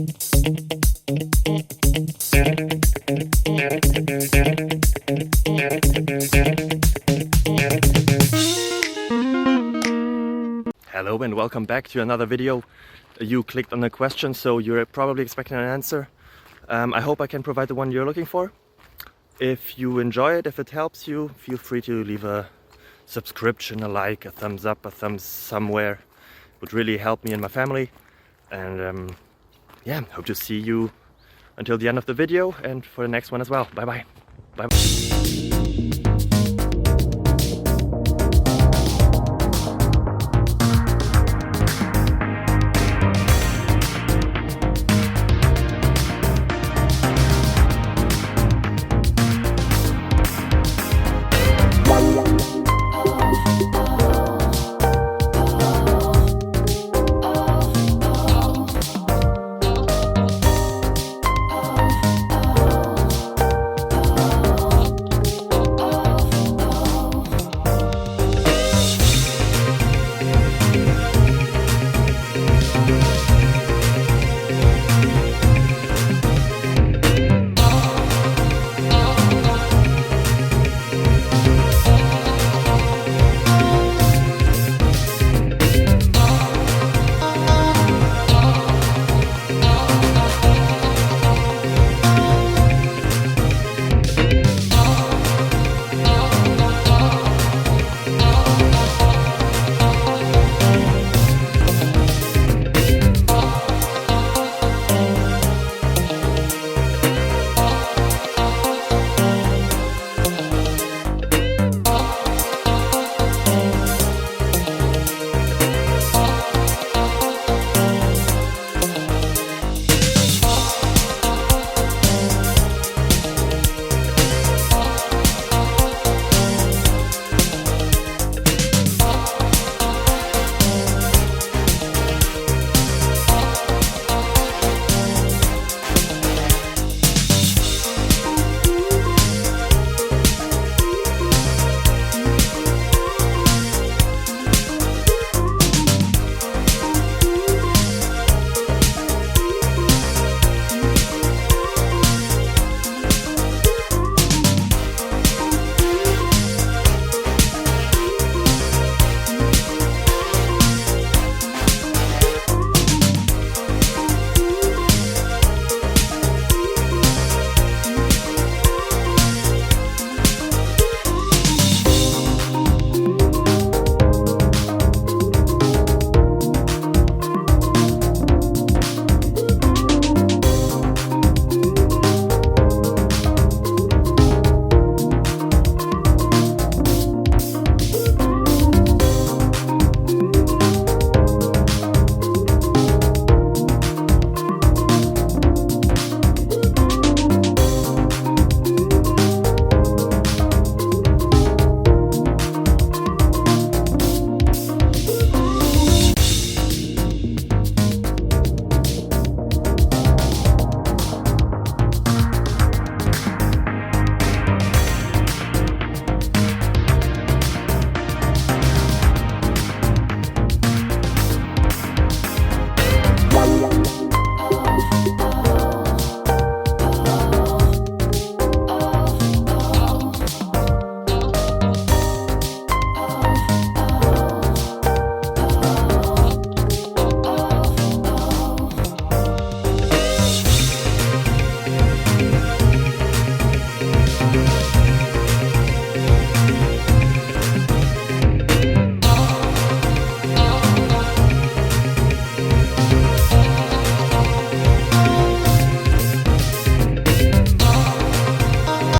Hello and welcome back to another video. You clicked on a question, so you're probably expecting an answer. I hope I can provide the one you're looking for. If you enjoy it, if it helps you, feel free to leave a subscription, a like, a thumbs up, a thumbs somewhere. It would really help me and my family. And yeah, hope to see you until the end of the video and for the next one as well. Bye bye. Bye bye.